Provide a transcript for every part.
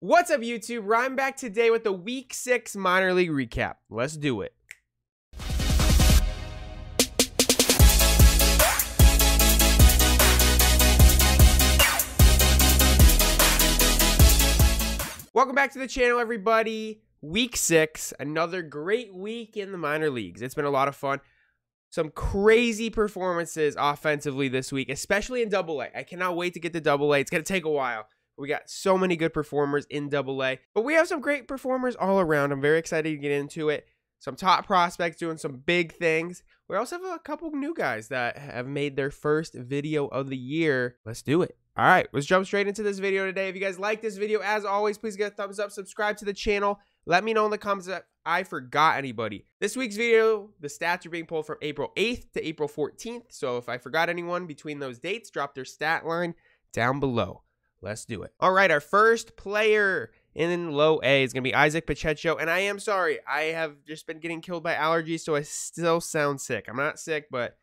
What's up, YouTube? Ryan back today with the Week 6 minor league recap. Let's do it. Welcome back to the channel, everybody. Week 6, another great week in the minor leagues. It's been a lot of fun. Some crazy performances offensively this week, especially in Double-A. I cannot wait to get to Double-A. It's going to take a while. We got so many good performers in Double-A, but we have some great performers all around. I'm very excited to get into it. Some top prospects doing some big things. We also have a couple new guys that have made their first video of the year. Let's do it. All right, let's jump straight into this video today. If you guys like this video, as always, please get a thumbs up, subscribe to the channel. Let me know in the comments if I forgot anybody. This week's video, the stats are being pulled from April 8th to April 14th. So if I forgot anyone between those dates, drop their stat line down below. Let's do it. All right, our first player in low A is going to be Isaac Pacheco. And I am sorry, I have just been getting killed by allergies, so I still sound sick. I'm not sick, but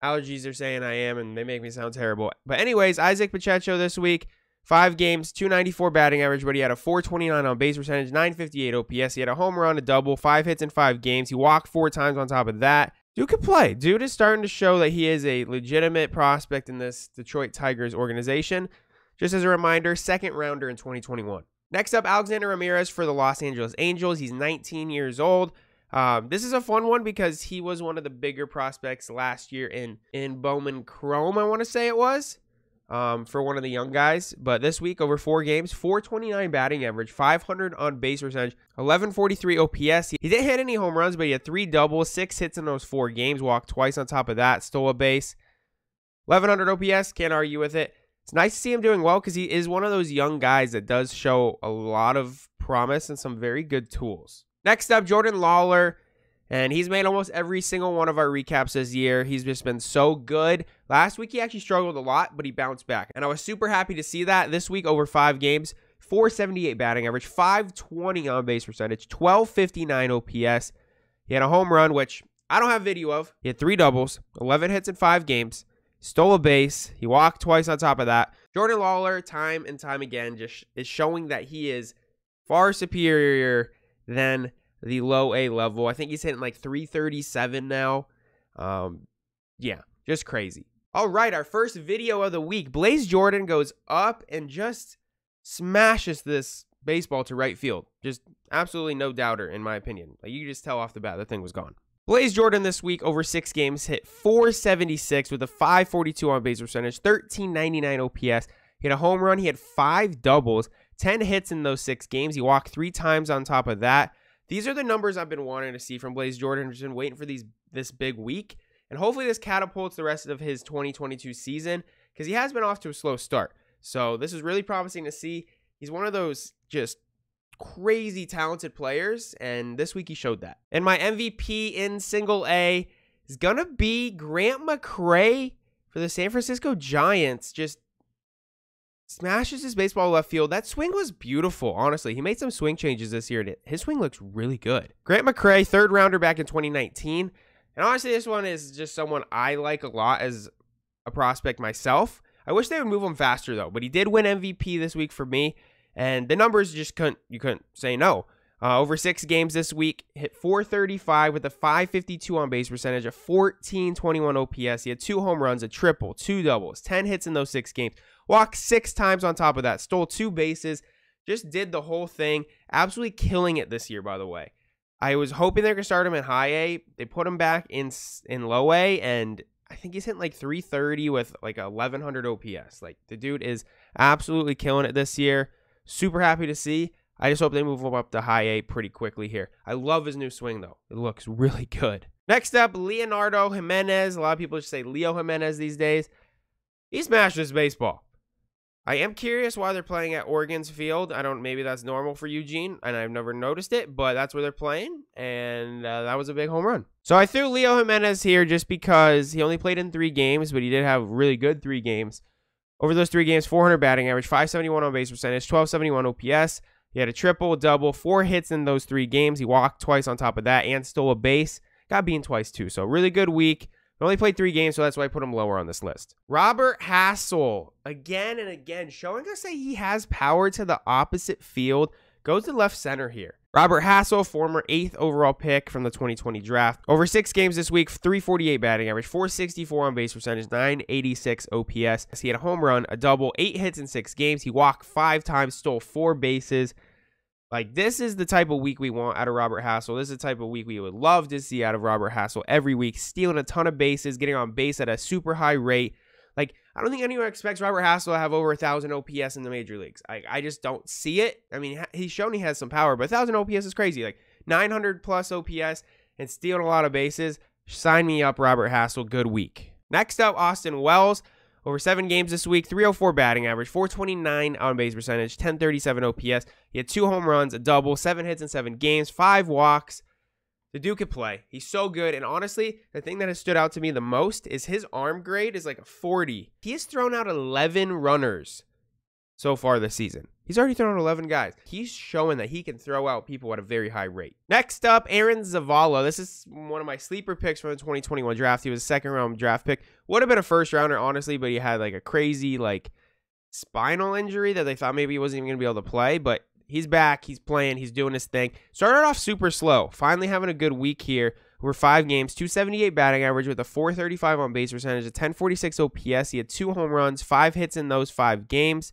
allergies are saying I am, and they make me sound terrible. But anyways, Isaac Pacheco this week, 5 games, 294 batting average, but he had a 429 on base percentage, 958 OPS. He had a home run, a double, 5 hits in 5 games. He walked 4 times on top of that. Dude can play. Dude is starting to show that he is a legitimate prospect in this Detroit Tigers organization. Just as a reminder, 2nd rounder in 2021. Next up, Alexander Ramirez for the Los Angeles Angels. He's 19 years old. This is a fun one because he was one of the bigger prospects last year in Bowman Chrome, I want to say it was, for one of the young guys. But this week, over 4 games, 429 batting average, 500 on base percentage, 1143 OPS. He didn't hit any home runs, but he had 3 doubles, 6 hits in those 4 games, walked twice on top of that, stole a base. 1100 OPS, can't argue with it. It's nice to see him doing well because he is one of those young guys that does show a lot of promise and some very good tools. Next up, Jordan Lawler, and he's made almost every single one of our recaps this year. He's just been so good. Last week, he actually struggled a lot, but he bounced back, and I was super happy to see that. This week, over 5 games, 478 batting average, 520 on base percentage, 1259 OPS. He had a home run, which I don't have video of. He had 3 doubles, 11 hits in 5 games. Stole a base. He walked twice on top of that. Jordan Lawler, time and time again, just is showing that he is far superior than the low A level. I think he's hitting like 337 now. Yeah, just crazy. All right, our first video of the week. Blaze Jordan goes up and just smashes this baseball to right field. Just absolutely no doubter, in my opinion. Like, you can just tell off the bat the thing was gone. Blaze Jordan this week, over 6 games, hit 476 with a 542 on base percentage, 1399 OPS. He had a home run. He had 5 doubles, 10 hits in those 6 games. He walked 3 times on top of that. These are the numbers I've been wanting to see from Blaze Jordan. I've just been waiting for this big week. And hopefully this catapults the rest of his 2022 season because he has been off to a slow start. So this is really promising to see. He's one of those just crazy talented players, and this week he showed that. And my MVP in single A is gonna be Grant Mcrae for the San Francisco Giants. Just smashes his baseball left field. That swing was beautiful, honestly. He made some swing changes this year, and his swing looks really good. Grant Mcrae, 3rd rounder back in 2019, and honestly this one is just someone I like a lot as a prospect myself. I wish they would move him faster though, but he did win MVP this week for me. And the numbers just you couldn't say no. Over 6 games this week, hit 435 with a 552 on base percentage, a 1421 OPS. He had 2 home runs, a triple, 2 doubles, 10 hits in those 6 games. Walked 6 times on top of that, stole 2 bases, just did the whole thing. Absolutely killing it this year, by the way. I was hoping they were going to start him in high A. They put him back in low A, and I think he's hitting like 330 with like 1100 OPS. Like, the dude is absolutely killing it this year. Super happy to see. I just hope they move him up to high A pretty quickly here. I love his new swing, though. It looks really good. Next up, Leonardo Jimenez. A lot of people just say Leo Jimenez these days. He smashes baseball. I am curious why they're playing at Oregon's field. Maybe that's normal for Eugene, and I've never noticed it, but that's where they're playing, and that was a big home run. So I threw Leo Jimenez here just because he only played in 3 games, but he did have really good 3 games. Over those 3 games, 400 batting average, 571 on base percentage, 1271 OPS. He had a triple, double, 4 hits in those 3 games. He walked twice on top of that and stole a base. Got beaten twice too. So really good week Only played 3 games, so that's why I put him lower on this list. Robert Hassell, again and again, showing us that he has power to the opposite field. Goes to left center here. Robert Hassell, former 8th overall pick from the 2020 draft. Over 6 games this week, 348 batting average, 464 on base percentage, 986 OPS. He had a home run, a double, 8 hits in 6 games. He walked 5 times, stole 4 bases. Like, this is the type of week we want out of Robert Hassell. This is the type of week we would love to see out of Robert Hassell every week. Stealing a ton of bases, getting on base at a super high rate. Like, I don't think anyone expects Robert Hassell to have over 1,000 OPS in the major leagues. I just don't see it. I mean, he's shown he has some power, but 1,000 OPS is crazy. Like, 900 plus OPS and stealing a lot of bases. Sign me up, Robert Hassell. Good week. Next up, Austin Wells. Over 7 games this week, 304 batting average, 429 on base percentage, 1037 OPS. He had 2 home runs, a double, 7 hits in 7 games, 5 walks. The dude could play. He's so good. And honestly, the thing that has stood out to me the most is his arm grade is like a 40. He has thrown out 11 runners so far this season. He's already thrown out 11 guys. He's showing that he can throw out people at a very high rate. Next up, Aaron Zavala. This is one of my sleeper picks from the 2021 draft. He was a 2nd round draft pick. Would have been a 1st rounder, honestly, but he had like a crazy like spinal injury that they thought maybe he wasn't even going to be able to play. But he's back. He's playing. He's doing his thing. Started off super slow. Finally having a good week here. Over 5 games, 278 batting average with a 435 on base percentage, a 1046 OPS. He had 2 home runs, 5 hits in those 5 games.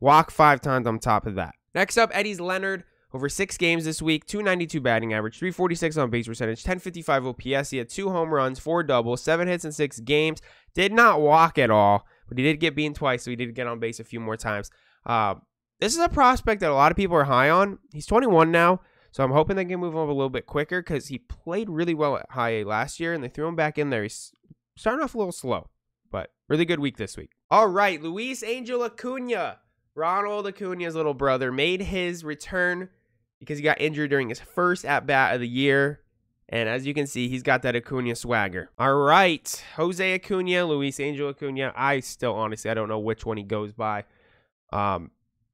Walk 5 times on top of that. Next up, Eddie's Leonard. Over 6 games this week, 292 batting average, 346 on base percentage, 1055 OPS. He had 2 home runs, 4 doubles, 7 hits in 6 games. Did not walk at all, but he did get beaten twice, so he did get on base a few more times. This is a prospect that a lot of people are high on. He's 21 now, so I'm hoping they can move him up a little bit quicker because he played really well at high A last year, and they threw him back in there. He's starting off a little slow, but really good week this week. All right, Luis Angel Acuna. Ronald Acuna's little brother made his return because he got injured during his first at-bat of the year. And as you can see, he's got that Acuna swagger. All right, Jose Acuna, Luis Angel Acuna. I still, honestly, I don't know which one he goes by.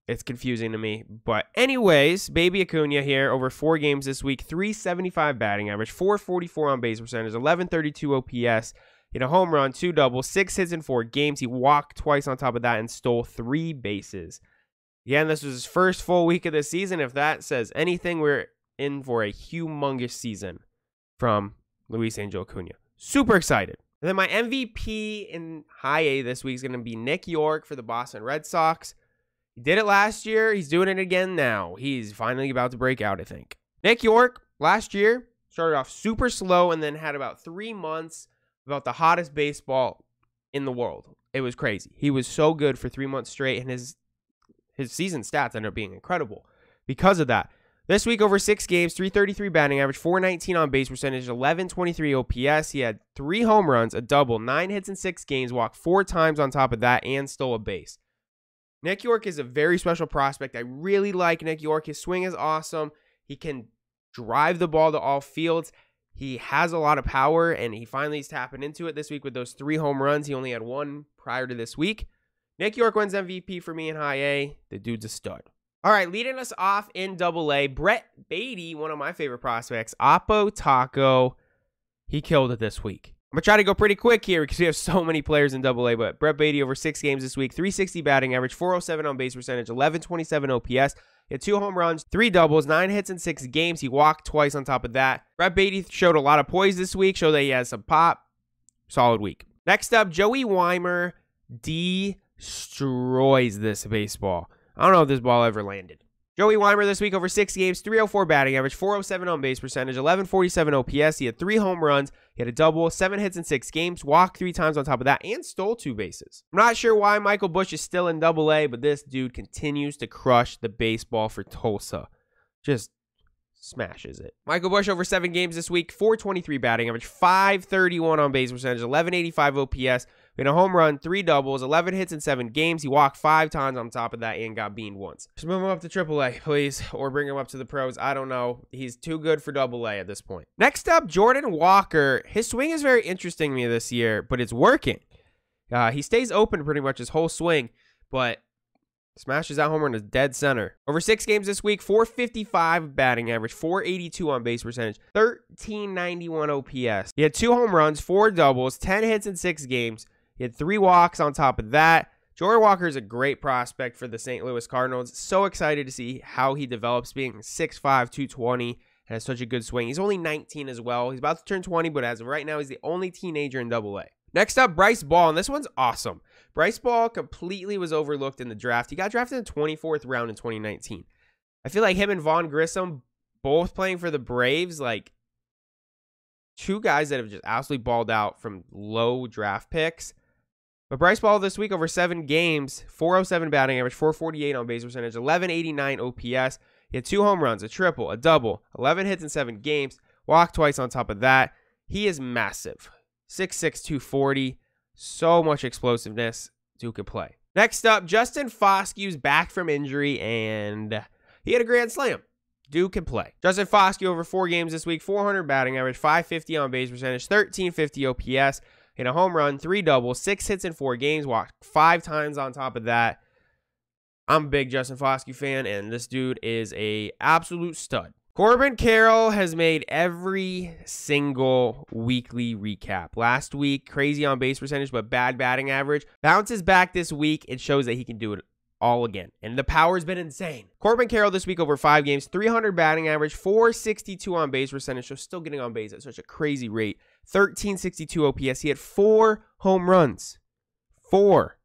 It's confusing to me. But anyways, baby Acuna here. Over 4 games this week, 375 batting average, 444 on base percentage, 1132 OPS. He had a home run, 2 doubles, 6 hits in 4 games. He walked twice on top of that and stole 3 bases. Again, this was his first full week of the season. If that says anything, we're in for a humongous season from Luis Angel Acuna. Super excited. And then my MVP in high A this week is going to be Nick York for the Boston Red Sox. He did it last year. He's doing it again now. He's finally about to break out, I think. Nick York, last year, started off super slow and then had about 3 months about the hottest baseball in the world. It was crazy. He was so good for 3 months straight, and his season stats ended up being incredible because of that. This week, over 6 games, 333 batting average, 419 on base percentage, 1123 OPS. He had 3 home runs, a double, 9 hits in 6 games, walked 4 times on top of that, and stole a base. Nick York is a very special prospect. I really like Nick York. His swing is awesome. He can drive the ball to all fields. He has a lot of power, and he finally is tapping into it this week with those 3 home runs. He only had 1 prior to this week. Nick York wins MVP for me in high A. The dude's a stud. All right, leading us off in double A, Bret Beatty, one of my favorite prospects. Oppo Taco, he killed it this week. I'm going to try to go pretty quick here because we have so many players in double A, but Bret Beatty over 6 games this week, 360 batting average, 407 on base percentage, 1127 OPS. He had 2 home runs, 3 doubles, 9 hits in 6 games. He walked twice on top of that. Bret Beatty showed a lot of poise this week, showed that he has some pop. Solid week. Next up, Joey Weimer destroys this baseball. I don't know if this ball ever landed. Joey Weimer this week over 6 games, 304 batting average, 407 on base percentage, 1147 OPS. He had 3 home runs. He had a double, 7 hits in 6 games, walked 3 times on top of that, and stole 2 bases. I'm not sure why Michael Busch is still in double A, but this dude continues to crush the baseball for Tulsa. Just smashes it. Michael Busch over 7 games this week, 423 batting average, 531 on base percentage, 1185 OPS. We had a home run, 3 doubles, 11 hits in 7 games. He walked 5 times on top of that and got beaned once. Just move him up to AAA, please, or bring him up to the pros. I don't know. He's too good for AA at this point. Next up, Jordan Walker. His swing is very interesting to me this year, but it's working. He stays open pretty much his whole swing, but Smashes that home run to dead center. Over 6 games this week, 455 batting average, 482 on base percentage, 1391 OPS. He had 2 home runs, 4 doubles, 10 hits in 6 games. He had 3 walks on top of that. Joey Walker is a great prospect for the St. Louis Cardinals. So excited to see how he develops, being 6'5", 220, has such a good swing. He's only 19 as well. He's about to turn 20, but as of right now, he's the only teenager in AA. Next up, Bryce Ball, and this one's awesome. Bryce Ball completely was overlooked in the draft. He got drafted in the 24th round in 2019. I feel like him and Vaughn Grissom, both playing for the Braves, like 2 guys that have just absolutely balled out from low draft picks. But Bryce Ball this week over 7 games, 407 batting average, 448 on base percentage, 1189 OPS. He had 2 home runs, a triple, a double, 11 hits in 7 games, walked twice on top of that. He is massive. 6'6", 240. So much explosiveness. Dude could play. Next up, Justin Foskew's back from injury, and he had a grand slam. Dude can play. Justin Foskew over 4 games this week, 400 batting average, 550 on base percentage, 1350 OPS. Hit a home run, 3 doubles, 6 hits in 4 games, walked 5 times on top of that. I'm a big Justin Foskew fan, and this dude is a absolute stud. Corbin Carroll has made every single weekly recap. Last week, crazy on base percentage, but bad batting average. Bounces back this week. It shows that he can do it all again. And the power's been insane. Corbin Carroll this week over 5 games, 300 batting average, 462 on base percentage. So still getting on base at such a crazy rate. 1362 OPS. He had 4 home runs. 4.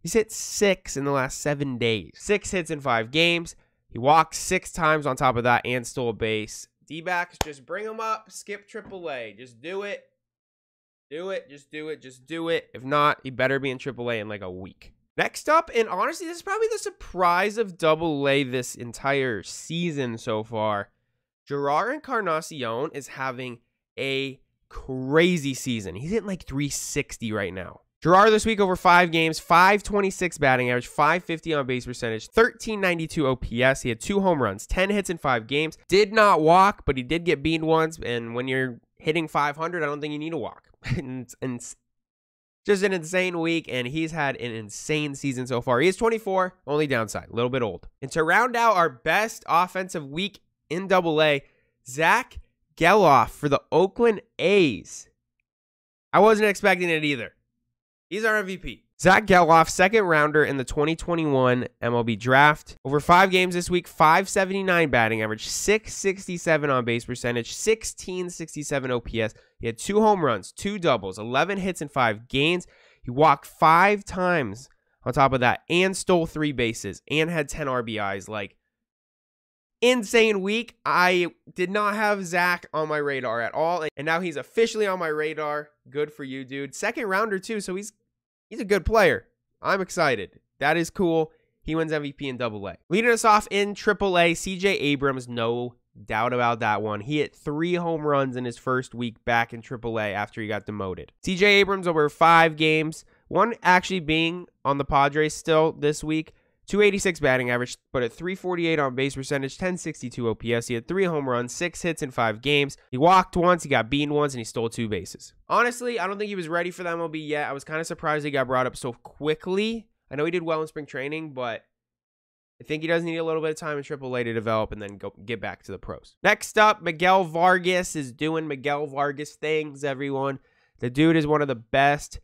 He's hit 6 in the last 7 days. 6 hits in 5 games. He walked 6 times on top of that and stole a base. D-backs, just bring him up. Skip AAA. Just do it. Do it. Just do it. Just do it. If not, he better be in AAA in like a week. Next up, and honestly, this is probably the surprise of AA this entire season so far. Gerard Carnacion is having a crazy season. He's hitting like 360 right now. Gerard this week over 5 games, 526 batting average, 550 on base percentage, 1392 OPS. He had 2 home runs, 10 hits in 5 games. Did not walk, but he did get beaned once. And when you're hitting 500, I don't think you need to walk. And just an insane week, and he's had an insane season so far. He is 24, only downside, a little bit old. And to round out our best offensive week in AA, Zach Geloff for the Oakland A's. I wasn't expecting it either. He's our MVP. Zach Geloff, 2nd rounder in the 2021 MLB draft. Over 5 games this week, 579 batting average, 667 on base percentage, 1667 OPS. He had 2 home runs, 2 doubles, 11 hits in 5 games. He walked 5 times on top of that and stole 3 bases and had 10 RBIs. Like, insane week. I did not have Zach on my radar at all, and now he's officially on my radar. Good for you, dude. 2nd rounder too, so he's a good player. I'm excited. That is cool. He wins MVP in AA. Leading us off in AAA, CJ Abrams, no doubt about that one. He hit 3 home runs in his first week back in AAA after he got demoted. CJ Abrams over 5 games, one actually being on the Padres still this week. 286 batting average, but at 348 on base percentage, 1062 OPS. He had 3 home runs, 6 hits in 5 games. He walked once, he got beaned once, and he stole 2 bases. Honestly, I don't think he was ready for the MLB yet. I was kind of surprised he got brought up so quickly. I know he did well in spring training, but I think he does need a little bit of time in AAA to develop and then get back to the pros. Next up, Miguel Vargas is doing Miguel Vargas things, everyone. The dude is one of the best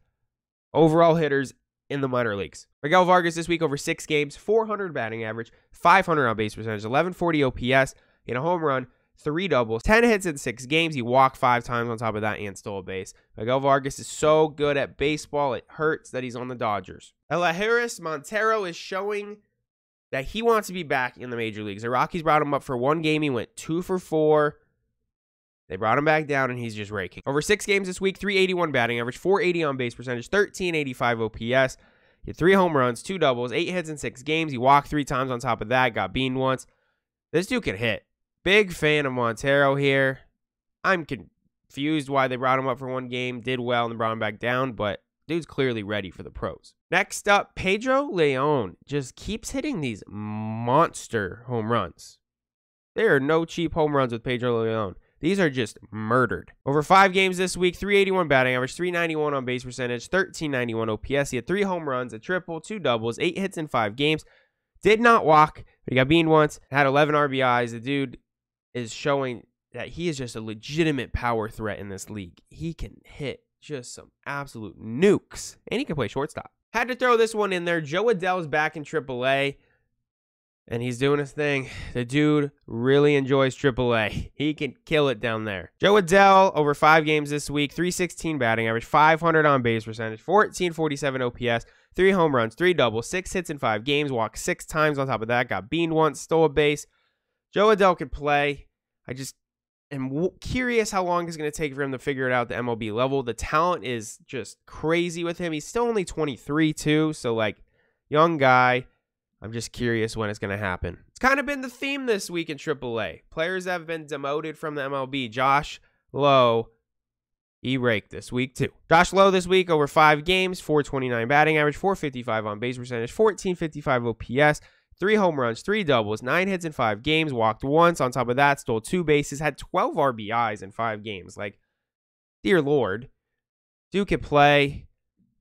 overall hitters in the minor leagues. Miguel Vargas this week over 6 games, 400 batting average, 500 on base percentage, 1140 OPS, hit a home run, 3 doubles, 10 hits in 6 games. He walked 5 times on top of that and stole a base. Miguel Vargas is so good at baseball, it hurts that he's on the Dodgers. Harris Montero is showing that he wants to be back in the major leagues. The Rockies brought him up for 1 game. He went 2 for 4. They brought him back down, and he's just raking. Over 6 games this week, 381 batting average, 480 on base percentage, 1385 OPS. He had 3 home runs, 2 doubles, 8 hits in 6 games. He walked 3 times on top of that, got beaned once. This dude can hit. Big fan of Montero here. I'm confused why they brought him up for 1 game, did well, and then brought him back down, but dude's clearly ready for the pros. Next up, Pedro Leone just keeps hitting these monster home runs. There are no cheap home runs with Pedro Leone. These are just murdered. Over 5 games this week, 381 batting average, 391 on base percentage, 1391 OPS. He had 3 home runs, a triple, 2 doubles, 8 hits in 5 games. Did not walk, but he got beaned once, had 11 RBIs. The dude is showing that he is just a legitimate power threat in this league. He can hit just some absolute nukes, and he can play shortstop. Had to throw this one in there. Joe Adele's back in AAA, and he's doing his thing. The dude really enjoys AAA. He can kill it down there. Joe Adele, over 5 games this week, 316 batting average, 500 on base percentage, 1447 OPS, 3 home runs, 3 doubles, 6 hits in 5 games, walked 6 times on top of that, got beaned once, stole a base. Joe Adele could play. I just am curious how long it's going to take for him to figure it out at the MLB level. The talent is just crazy with him. He's still only 23 too, so like young guy. I'm just curious when it's going to happen. It's kind of been the theme this week in AAA. Players that have been demoted from the MLB. Josh Lowe, he raked this week too. Josh Lowe this week over 5 games, 429 batting average, 455 on base percentage, 1455 OPS, 3 home runs, 3 doubles, 9 hits in 5 games, walked once. On top of that, stole 2 bases, had 12 RBIs in 5 games. Like, dear Lord, dude could play.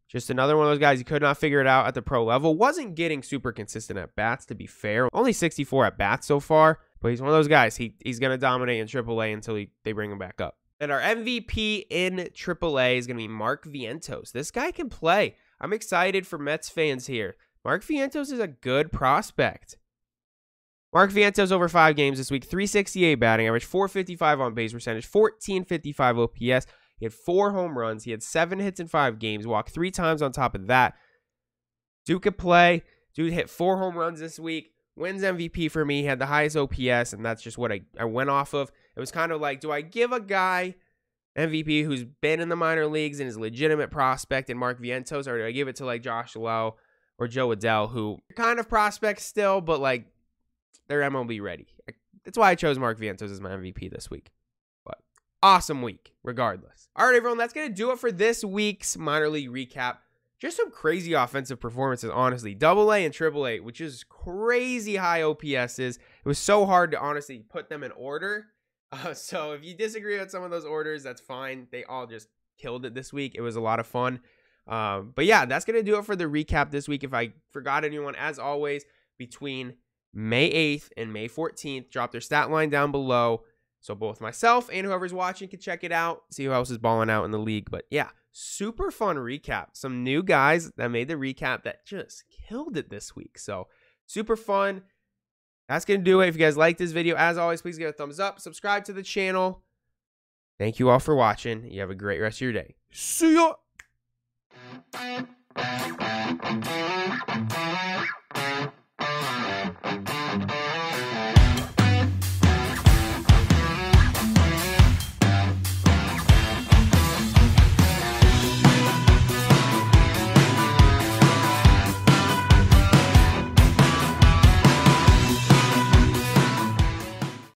Just another one of those guys, he could not figure it out at the pro level. Wasn't getting super consistent at bats, to be fair. Only 64 at bats so far, but he's one of those guys. He's going to dominate in AAA until they bring him back up. And our MVP in AAA is going to be Mark Vientos. This guy can play. I'm excited for Mets fans here. Mark Vientos is a good prospect. Mark Vientos over 5 games this week, 368 batting average, 455 on base percentage, 1455 OPS. He had 4 home runs. He had 7 hits in 5 games, walked 3 times on top of that. Dude could play. Dude hit 4 home runs this week. Wins MVP for me. He had the highest OPS, and that's just what I went off of. It was kind of like, do I give a guy MVP who's been in the minor leagues and is a legitimate prospect in Mark Vientos, or do I give it to like Josh Lowe or Joe Adele, who are kind of prospects still, but like they're MLB ready? That's why I chose Mark Vientos as my MVP this week. But awesome week, regardless. All right, everyone, that's going to do it for this week's minor league recap. Just some crazy offensive performances, honestly. AA and AAA, which is crazy high OPSs. It was so hard to honestly put them in order. So if you disagree with some of those orders, that's fine. They all just killed it this week. It was a lot of fun. But yeah, that's going to do it for the recap this week. If I forgot anyone, as always, between May 8th and May 14th, drop their stat line down below. So both myself and whoever's watching can check it out, see who else is balling out in the league. But yeah, super fun recap. Some new guys that made the recap that just killed it this week. So super fun. That's going to do it. If you guys like this video, as always, please give it a thumbs up. Subscribe to the channel. Thank you all for watching. You have a great rest of your day. See ya!